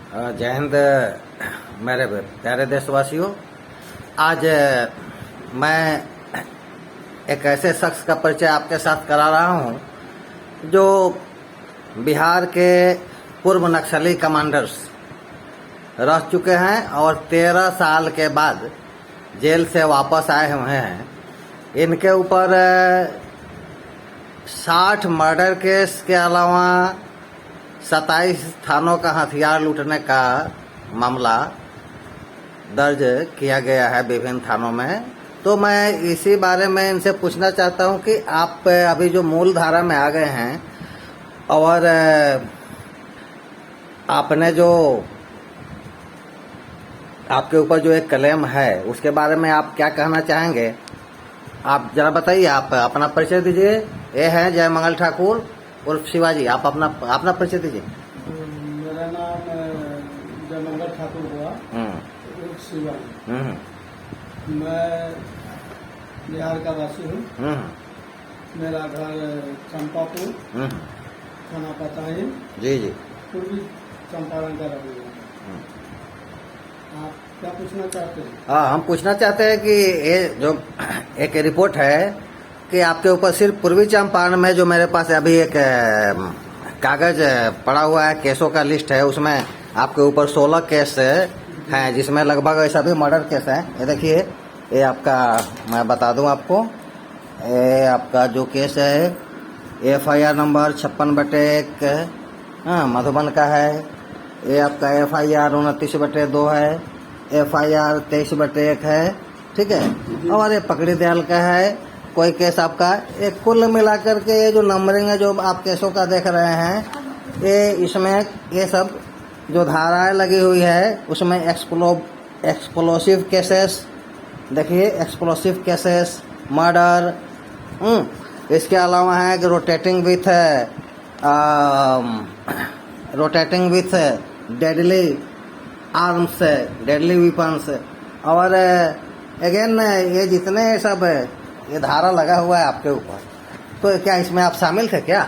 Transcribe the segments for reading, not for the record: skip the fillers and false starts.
जय हिंद मेरे प्यारे देशवासियों। आज मैं एक ऐसे शख्स का परिचय आपके साथ करा रहा हूं जो बिहार के पूर्व नक्सली कमांडर्स रह चुके हैं और 13 साल के बाद जेल से वापस आए हुए हैं। इनके ऊपर 60 मर्डर केस के अलावा 27 थानों का हथियार लूटने का मामला दर्ज किया गया है विभिन्न थानों में। तो मैं इसी बारे में इनसे पूछना चाहता हूं कि आप अभी जो मूल धारा में आ गए हैं और आपने जो आपके ऊपर जो एक क्लेम है उसके बारे में आप क्या कहना चाहेंगे? आप जरा बताइए, आप अपना परिचय दीजिए। ये हैं जय मंगल ठाकुर उर्फ शिवाजी। आप अपना परिचय दीजिए। मेरा नाम जय मंगल ठाकुर हुआ उर्फ शिवाजी। मैं बिहार का वासी हूँ। मेरा घर चंपापुर थाना पताही जी जी पूर्वी चंपारण का रहने वाला। आप क्या पूछना चाहते हैं? हाँ, हम पूछना चाहते हैं कि ये जो एक रिपोर्ट है कि आपके ऊपर सिर्फ पूर्वी चंपारण में जो मेरे पास अभी एक कागज पड़ा हुआ है, केसों का लिस्ट है, उसमें आपके ऊपर 16 केस हैं जिसमें लगभग सभी मर्डर केस हैं। ये देखिए, ये आपका मैं बता दूं आपको, ये आपका जो केस है FIR नंबर 56/1 मधुबन का है। ये आपका FIR 29/2 है। FIR 23/1 है। ठीक है। और ये पकड़ी दयाल का है कोई केस आपका। एक कुल मिलाकर के ये जो नंबरिंग है जो आप केसों का देख रहे हैं, ये इसमें ये सब जो धाराएं लगी हुई है उसमें एक्सप्लोसिव केसेस, देखिए एक्सप्लोसिव केसेस, मर्डर, इसके अलावा है कि rotating with deadly arms, deadly weapons, और अगेन ये जितने सब ये धारा लगा हुआ है आपके ऊपर, तो क्या इसमें आप शामिल थे क्या?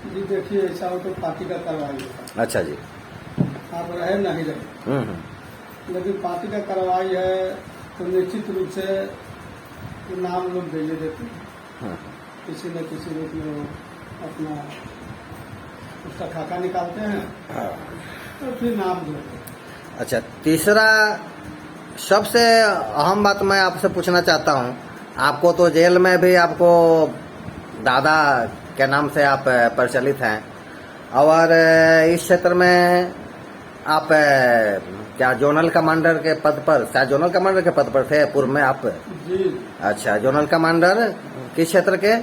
जी देखिए, ऐसा हो तो पार्टी का कार्रवाई है। अच्छा जी। आप रहे नहीं रहे, लेकिन पार्टी का कार्रवाई है तो निश्चित रूप से तो नाम लोग भेजे देते हैं। किसी न किसी रूप में वो अपना उसका खाका निकालते हैं तो फिर नाम जोड़ते हैं। अच्छा, तीसरा सबसे अहम बात मैं आपसे पूछना चाहता हूँ, आपको तो जेल में भी आपको दादा के नाम से आप प्रचलित हैं और इस क्षेत्र में आप क्या जोनल कमांडर के पद पर, शायद जोनल कमांडर के पद पर थे पूर्व में आप? जी। अच्छा, जोनल कमांडर किस क्षेत्र के?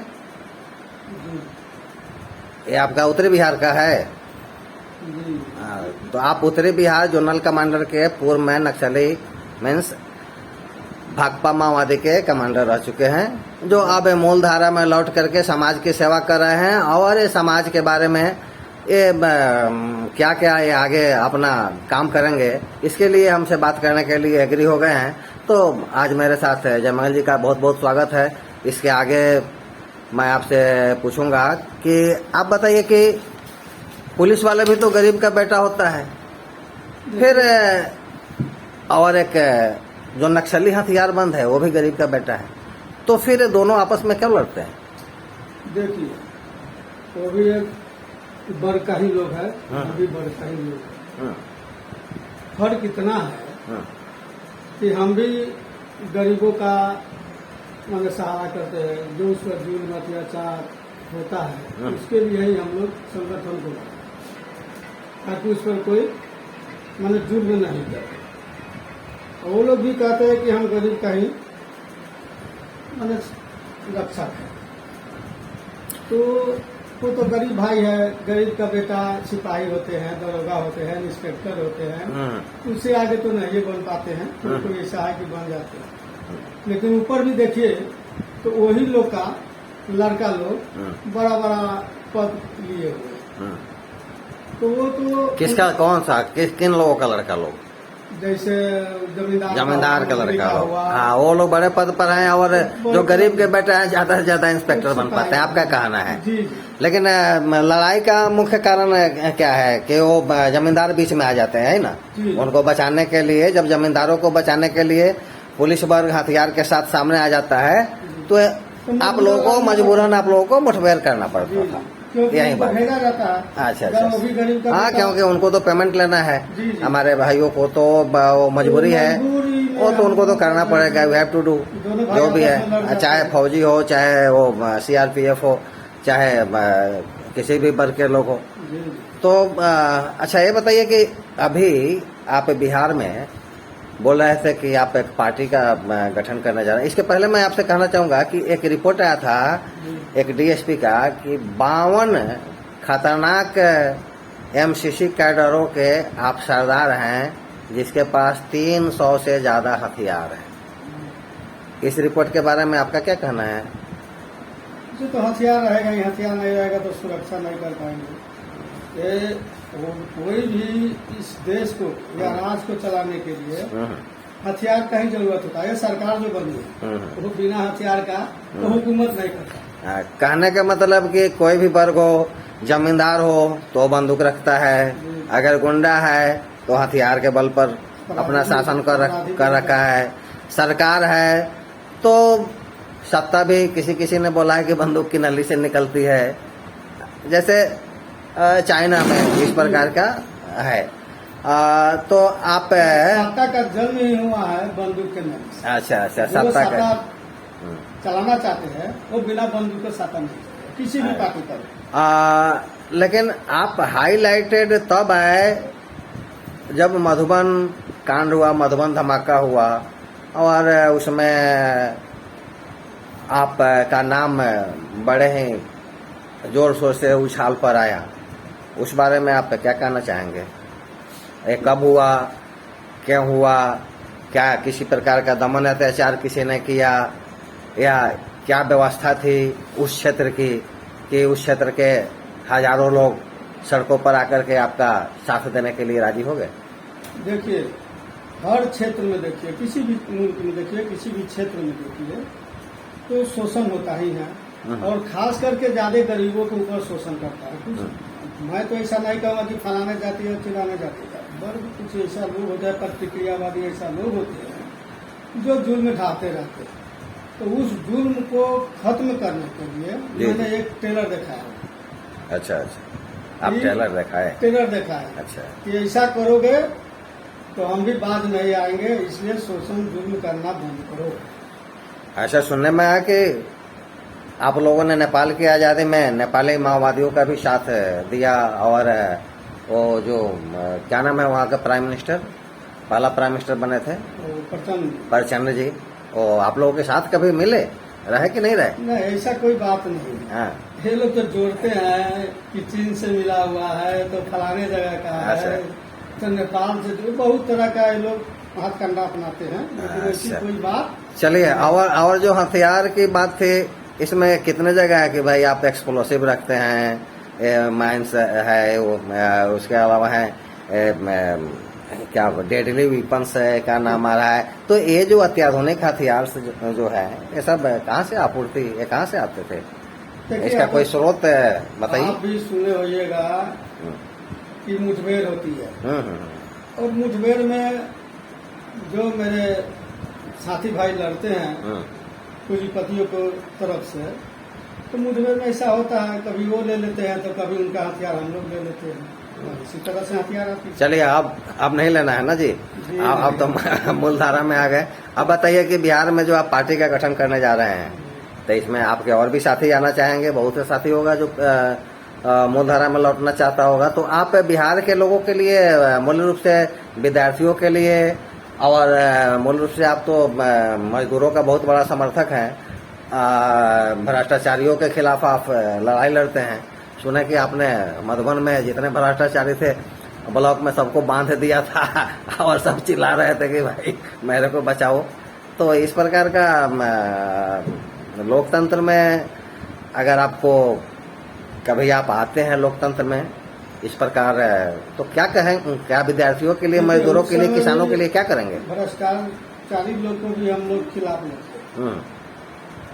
जी। ये आपका उत्तरी बिहार का है? जी। तो आप उत्तरी बिहार जोनल कमांडर के पूर्व में नक्सली मीन्स भाकपा माओवादी के कमांडर रह चुके हैं, जो अब मूल धारा में लौट करके समाज की सेवा कर रहे हैं और ये समाज के बारे में ये क्या क्या ये आगे अपना काम करेंगे, इसके लिए हमसे बात करने के लिए एग्री हो गए हैं। तो आज मेरे साथ जय मंगल जी का बहुत बहुत स्वागत है। इसके आगे मैं आपसे पूछूंगा कि आप बताइए कि पुलिस वाले भी तो गरीब का बेटा होता है, फिर और एक जो नक्सली हथियारबंद है वो भी गरीब का बेटा है, तो फिर दोनों आपस में क्यों लड़ते हैं? देखिए, वो भी एक बड़का ही लोग है, वो भी बड़का ही लोग है। फर्क इतना है कि हम भी गरीबों का मतलब सहारा करते हैं। जो उस पर जुल्म अत्याचार होता है उसके लिए ही हम लोग संगठन को ताकि उस पर कोई मतलब जुल्म नहीं करे। वो लोग भी कहते हैं कि हम गरीब का ही मतलब रक्षक है। तो वो तो गरीब भाई है, गरीब का बेटा सिपाही होते हैं, दरोगा होते हैं, इंस्पेक्टर होते हैं, उससे आगे तो नहीं बन पाते हैं, तो कोई ऐसा है कि बन जाते हैं। लेकिन ऊपर भी देखिए तो वही लोग का लड़का लोग बड़ा बड़ा पद लिए हुए, तो वो तो किसका, कौन सा, किन लोगों का लड़का लोग? जैसे जमींदार का लड़का हो, हुआ। हाँ वो लोग बड़े पद पर हैं, और जो गरीब के बेटे हैं ज्यादा से ज्यादा इंस्पेक्टर बन पाते हैं, आपका कहना है। जी जी। लेकिन लड़ाई का मुख्य कारण क्या है कि वो जमींदार बीच में आ जाते हैं, है ना। जी। उनको बचाने के लिए, जब जमींदारों को बचाने के लिए पुलिस वर्ग हथियार के साथ सामने आ जाता है, तो आप लोगों को मजबूरन आप लोगों को मुठभेड़ करना पड़ता था। क्योंकि यही उनको बात। भेजा जाता है। अच्छा अगर अच्छा। वो भी गरीब का हाँ, बेटा- क्योंकि उनको तो पेमेंट लेना है, जी, जी। हमारे भाइयों को तो वो मजबूरी है, मजबूरी में वो तो उनको तो हम- करना पड़ेगा, वी हैव टू डू दोनों भाई जो भी आपस में लड़ है, जाते चाहे हैं। फौजी हो, चाहे वो सीआरपीएफ हो, चाहे किसी भी वर्ग के लोग हो। जी, जी। तो अच्छा ये बताइए कि अभी आप बिहार में बोल रहे थे कि आप एक पार्टी का गठन करने जा रहे हैं। इसके पहले मैं आपसे कहना चाहूंगा कि एक रिपोर्ट आया था एक डीएसपी का कि 52 खतरनाक एमसीसी कैडरों के आप सरदार हैं, जिसके पास 300 से ज्यादा हथियार हैं। इस रिपोर्ट के बारे में आपका क्या कहना है? जो तो हथियार रहेगा ही, हथियार नहीं रहेगा तो सुरक्षा नहीं कर पाएंगे। ये कोई भी इस देश को या राज को चलाने के लिए हथियार का ही जरूरत होता है। ये सरकार जो बनी है वो बिना हथियार का तो हुकूमत नहीं करता। कहने का मतलब कि कोई भी वर्ग हो, जमींदार हो तो बंदूक रखता है, अगर गुंडा है तो हथियार के बल पर अपना शासन कर रखा है, सरकार है तो सत्ता भी किसी किसी ने बोला है कि बंदूक की नली से निकलती है। जैसे चाइना में इस प्रकार का है। तो आप सत्ता का जन्म ही हुआ है बंदूक के नाम से। अच्छा अच्छा, जो सत्ता का चलाना चाहते हैं वो बिना बंदूक के सत्ता नहीं चलेगा, किसी भी पार्टी पर। लेकिन आप हाईलाइटेड तब है जब मधुबन कांड हुआ, मधुबन धमाका हुआ, और उसमें आप का नाम बड़े ही जोर शोर से उछाल पर आया। उस बारे में आप क्या कहना चाहेंगे? ये कब हुआ, क्यों हुआ, क्या किसी प्रकार का दमन अत्याचार किसी ने किया, या क्या व्यवस्था थी उस क्षेत्र की कि उस क्षेत्र के हजारों लोग सड़कों पर आकर के आपका साथ देने के लिए राजी हो गए? देखिए, हर क्षेत्र में देखिए, किसी भी मुल्क में देखिए, किसी भी क्षेत्र में देखिए तो शोषण होता ही है, और खास करके ज्यादा गरीबों के ऊपर शोषण करता है। कुछ मैं तो ऐसा नहीं कहूँगा कि फलाने जाती है चिल्लाने जाती है, वर्ग कुछ ऐसा लोग होते हैं, प्रतिक्रियावादी ऐसा लोग होते हैं जो जुल्म ढाते रहते हैं। तो उस जुल्म को खत्म करने के लिए मैंने एक टेलर देखा है। अच्छा अच्छा, आप टेलर देखा है? टेलर देखा है। अच्छा, कि ऐसा करोगे तो हम भी बाज नहीं आएंगे, इसलिए शोषण जुल्म करना बंद करो। ऐसा सुनने में आया कि आप लोगों ने नेपाल की आज़ादी में नेपाली माओवादियों का भी साथ दिया, और वो जो क्या नाम है वहाँ का प्राइम मिनिस्टर, पहला प्राइम मिनिस्टर बने थे प्रचंड जी, वो आप लोगों के साथ कभी मिले, रहे कि नहीं रहे? नहीं, ऐसा कोई बात नहीं। हाँ, ये लोग तो जोड़ते हैं कि चीन से मिला हुआ है तो फलाने जगह का है, तो नेपाल से जो बहुत तरह का ये लोग हथकंडा अपनाते हैं, लेकिन ऐसी कोई बात। चलिए, और जो हथियार की बात थी, इसमें कितने जगह है कि भाई आप एक्सप्लोसिव रखते हैं, माइंस है, वो उसके अलावा है क्या डेडली वेपन्स है, क्या नाम आ रहा है। तो ये जो अत्याधुनिक हथियार जो है, ये सब कहाँ से आपूर्ति, ये कहाँ से आते थे? इसका कोई स्रोत बताइए। आप भी सुने होइएगा कि मुठभेड़ होती है, और मुठभेड़ में जो मेरे साथी भाई लड़ते हैं पूंजीपतियों को तरफ से, तो मुठभेड़ में ऐसा होता है, कभी वो ले लेते हैं तो कभी उनका हथियार हम लोग ले लेते हैं, इसी तरह से हथियार आती है। चलिए, अब नहीं लेना है ना जी, अब तो मूलधारा में आ गए। अब बताइए कि बिहार में जो आप पार्टी का गठन करने जा रहे हैं, तो इसमें आपके और भी साथी आना चाहेंगे, बहुत से साथी होगा जो मूलधारा में लौटना चाहता होगा। तो आप बिहार के लोगों के लिए, मूल रूप से विद्यार्थियों के लिए, और मूल रूप से आप तो मजदूरों का बहुत बड़ा समर्थक हैं, भ्रष्टाचारियों के खिलाफ आप लड़ाई लड़ते हैं। सुने कि आपने मधुबन में जितने भ्रष्टाचारी थे ब्लॉक में सबको बांध दिया था, और सब चिल्ला रहे थे कि भाई मेरे को बचाओ। तो इस प्रकार का लोकतंत्र में अगर आपको कभी आप आते हैं लोकतंत्र में, इस प्रकार तो क्या कहें, क्या विद्यार्थियों के लिए, मजदूरों के लिए, किसानों के लिए क्या करेंगे? भ्रष्टाचारी लोग को भी हम लोग खिलाफ लेते हैं।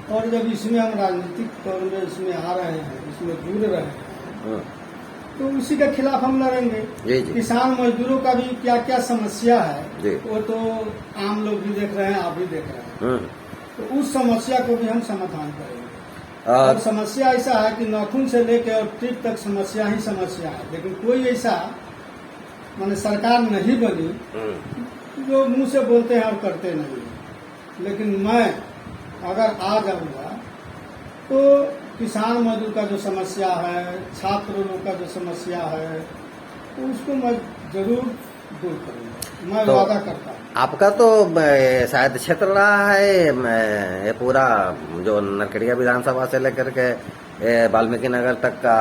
और जब इसमें हम राजनीतिक तौर में इसमें आ रहे हैं, इसमें जुड़ रहे हैं, तो उसी के खिलाफ हम लड़ेंगे। जी जी। किसान मजदूरों का भी क्या क्या समस्या है जी। वो तो आम लोग भी देख रहे हैं, आप भी देख रहे हैं। तो उस समस्या को भी हम समाधान करेंगे। और समस्या ऐसा है कि नाखून से लेकर और टिप तक समस्या ही समस्या है, लेकिन कोई ऐसा माने सरकार नहीं बनी जो मुंह से बोलते हैं और करते नहीं। लेकिन मैं अगर आ जाऊंगा तो किसान मजदूर का जो समस्या है, छात्र लोग का जो समस्या है, तो उसको मैं जरूर दूर करूंगा, मैं वादा करता हूँ। आपका तो शायद क्षेत्र रहा है ये पूरा जो नरकड़िया विधानसभा से लेकर के वाल्मीकि नगर तक का,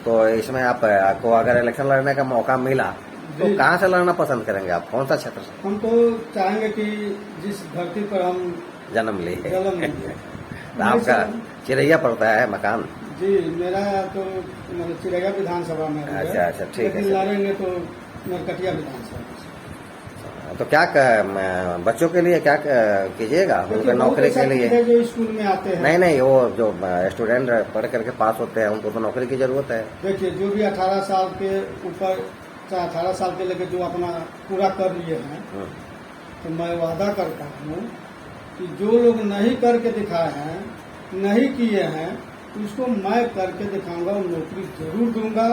तो इसमें आपको अगर इलेक्शन लड़ने का मौका मिला तो कहाँ से लड़ना पसंद करेंगे आप, कौन सा क्षेत्र से? हम तो चाहेंगे कि जिस धरती पर हम जन्म लिए तो आपका चिरैया पड़ता है मकान? जी, मेरा तो चिरैया विधानसभा में है। अच्छा अच्छा, ठीक है। लड़ेंगे तो नरकटिया विधानसभा। तो क्या बच्चों के लिए क्या कीजिएगा, उनके नौकरी के लिए? जो स्कूल में आते हैं, नहीं, वो जो स्टूडेंट पढ़ करके पास होते हैं उनको तो नौकरी की जरूरत है। देखिए, जो भी 18 साल के ऊपर, 18 साल के लेकर जो अपना पूरा कर लिए हैं, तो मैं वादा करता हूँ कि जो लोग नहीं करके दिखाए हैं, नहीं किए हैं, उसको मैं करके दिखाऊंगा, नौकरी जरूर दूंगा,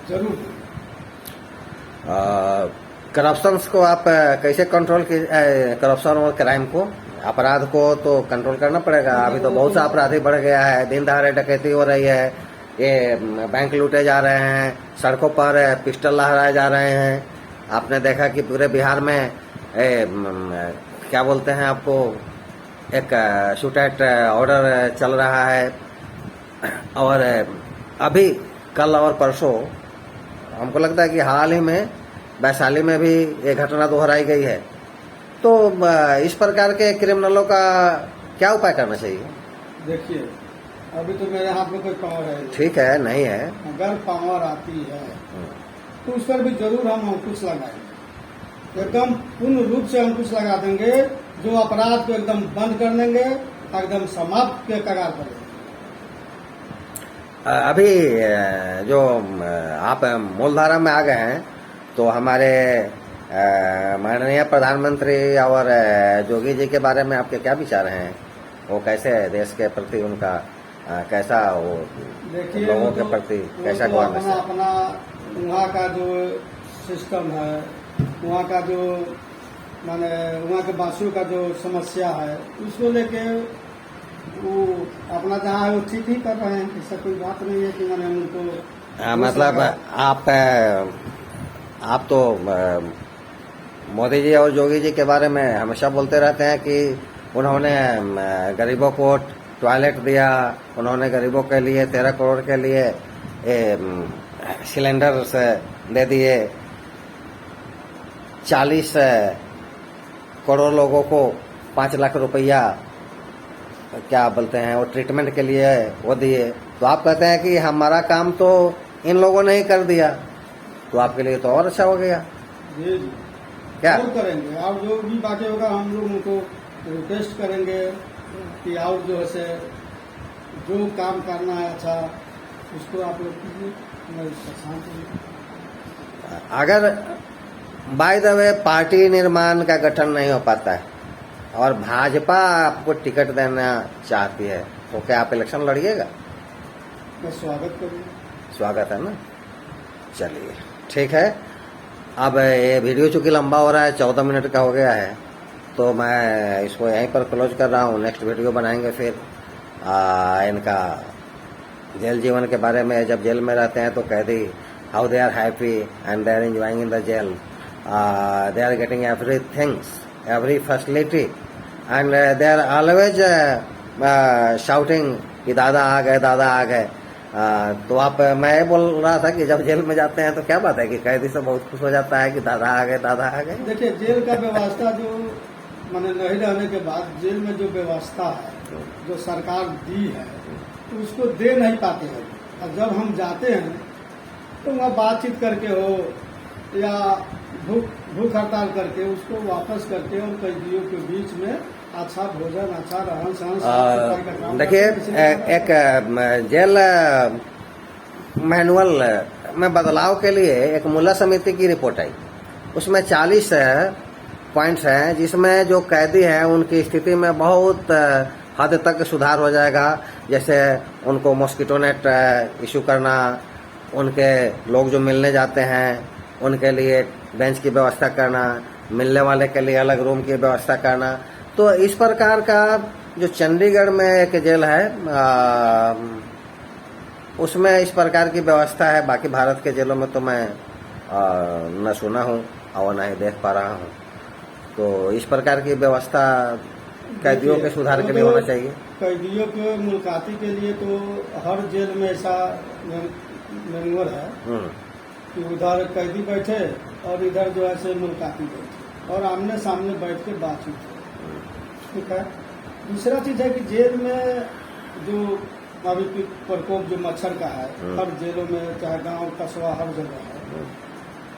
जरूर दूंगा। करप्शन को आप कैसे कंट्रोल की, करप्शन और क्राइम को, अपराध को तो कंट्रोल करना पड़ेगा। अभी तो बहुत सा अपराधी बढ़ गया है, दिन दहाड़े डकैती हो रही है, ये बैंक लूटे जा रहे हैं, सड़कों पर पिस्टल लहराए जा रहे हैं। आपने देखा कि पूरे बिहार में क्या बोलते हैं आपको, एक शूट एट ऑर्डर चल रहा है। और अभी कल और परसों हमको लगता है कि हाल ही में वैशाली में भी ये घटना दोहराई गई है। तो इस प्रकार के क्रिमिनलों का क्या उपाय करना चाहिए? देखिए, अभी तो मेरे हाथ में कोई पावर है, ठीक है, नहीं है। अगर पावर आती है तो उस पर भी जरूर हम अंकुश लगाएंगे, एकदम पूर्ण रूप से अंकुश लगा देंगे। जो अपराध को एकदम बंद कर देंगे, एकदम समाप्त के कगार पर। अभी जो आप मूलधारा में आ गए हैं, तो हमारे माननीय प्रधानमंत्री और जोगी जी के बारे में आपके क्या विचार हैं? वो कैसे देश के प्रति उनका कैसा वो लोगों के प्रति कैसा गवर्नेंस है? अपना वहाँ का जो सिस्टम है, वहाँ का जो माने वहाँ के वासियों का जो समस्या है, उसको लेके वो अपना जहाँ है वो ठीक ही कर रहे हैं। ऐसा कोई बात नहीं है कि मैंने उनको मतलब आप तो मोदी जी और योगी जी के बारे में हमेशा बोलते रहते हैं कि उन्होंने गरीबों को टॉयलेट दिया, उन्होंने गरीबों के लिए 13 करोड़ के लिए सिलेंडर से दे दिए, 40 करोड़ लोगों को 5 लाख रुपया क्या बोलते हैं वो ट्रीटमेंट के लिए वो दिए। तो आप कहते हैं कि हमारा काम तो इन लोगों ने ही कर दिया, तो आपके लिए तो और अच्छा हो गया। जी जी, क्या और करेंगे, और जो भी बाकी होगा हम लोग उनको रिक्वेस्ट करेंगे कि और जो है जो काम करना है अच्छा उसको आप लोग कीजिए। मैं इसका साथ हूँ। अगर बाय द वे पार्टी निर्माण का गठन नहीं हो पाता है और भाजपा आपको टिकट देना चाहती है, तो क्या आप इलेक्शन लड़िएगा? मैं स्वागत करूँगा। स्वागत है ना, चलिए ठीक है। अब ये वीडियो चूंकि लंबा हो रहा है, 14 मिनट का हो गया है, तो मैं इसको यहीं पर क्लोज कर रहा हूँ। नेक्स्ट वीडियो बनाएंगे फिर इनका जेल जीवन के बारे में। जब जेल में रहते हैं तो कैदी how they are happy and they are enjoying in the jail, they are getting every things, every facility and they are always shouting कि दादा आ गए, दादा आ गए। तो आप मैं बोल रहा था कि जब जेल में जाते हैं तो क्या बात है कि कैदी से बहुत खुश हो जाता है कि दादा आ गए, दादा आ गए। देखिए, जेल का व्यवस्था जो मैंने नहीं रहने के बाद जेल में जो व्यवस्था है, जो सरकार दी है, तो उसको दे नहीं पाते हैं। और जब हम जाते हैं तो वहाँ बातचीत करके हो या भूख हड़ताल करके उसको वापस करके और कैदियों के बीच में अच्छा भोजन, अच्छा रहन सहन, साफ सफाई का काम देखिए करते हैं। एक जेल मैनुअल में बदलाव के लिए एक मुल्ला समिति की रिपोर्ट आई। उसमें 40 पॉइंट्स हैं जिसमें जो कैदी हैं उनकी स्थिति में बहुत हद तक सुधार हो जाएगा। जैसे उनको मॉस्किटो नेट इशू करना, उनके लोग जो मिलने जाते हैं उनके लिए बेंच की व्यवस्था करना, मिलने वाले के लिए अलग रूम की व्यवस्था करना। तो इस प्रकार का जो चंडीगढ़ में एक जेल है उसमें इस प्रकार की व्यवस्था है। बाकी भारत के जेलों में तो मैं न सुना हूँ और न ही देख पा रहा हूँ। तो इस प्रकार की व्यवस्था कैदियों के सुधार के लिए होना चाहिए। कैदियों के मुलाकाती के लिए तो हर जेल में ऐसा मैनुअल है कि उधर कैदी बैठे और इधर जो है से मुलाकाती बैठे और आमने सामने बैठ के बातचीत हो। ठीक है। दूसरा चीज है कि जेल में जो अभी प्रकोप जो मच्छर का है हर जेलों में, चाहे गांव कस्बा हर जगह है।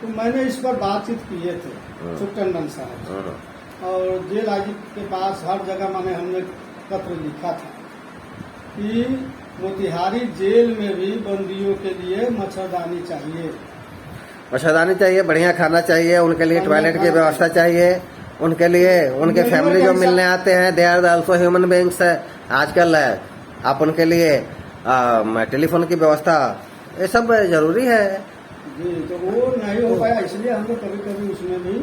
तो मैंने इस पर बातचीत किए थे सुटंडन साहब और जेल आईजी के पास हर जगह मैंने हमने पत्र लिखा था कि मोतिहारी जेल में भी बंदियों के लिए मच्छरदानी चाहिए, मच्छरदानी चाहिए, बढ़िया खाना चाहिए, उनके लिए टॉयलेट की व्यवस्था चाहिए, उनके लिए उनके फैमिली जो मिलने आते हैं they are also human beings. आजकल आप उनके लिए टेलीफोन की व्यवस्था, ये सब जरूरी है जी। तो वो नहीं हो पाया, इसलिए हम लोग कभी कभी उसमें भी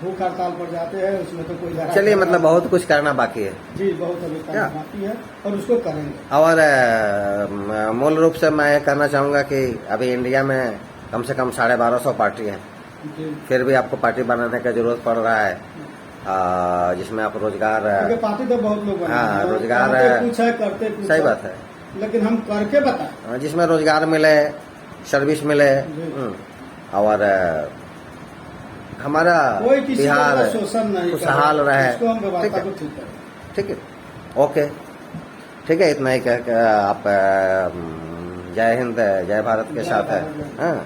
भूख हड़ताल पर जाते हैं। उसमें तो कोई चलिए मतलब बहुत कुछ करना बाकी है जी, बहुत अभी करना बाकी है और उसको करेंगे। और मूल रूप से मैं ये कहना चाहूँगा कि अभी इंडिया में कम से कम 1250 पार्टी हैं, फिर भी आपको पार्टी बनाने की जरूरत पड़ रहा है जिसमें आप रोजगार, पार्टी तो बहुत लोग हाँ रोजगार कुछ है, करते कुछ सही बात है, लेकिन हम करके बताएं जिसमें रोजगार मिले, सर्विस मिले और हमारा कोई किसी बिहार शोषण नहीं खुशहाल रहे। इसको हम व्यवस्था को ठीक करें। ठीक है, ओके, ठीक है, इतना ही कह आप जय हिंद जय भारत के साथ है। हाँ।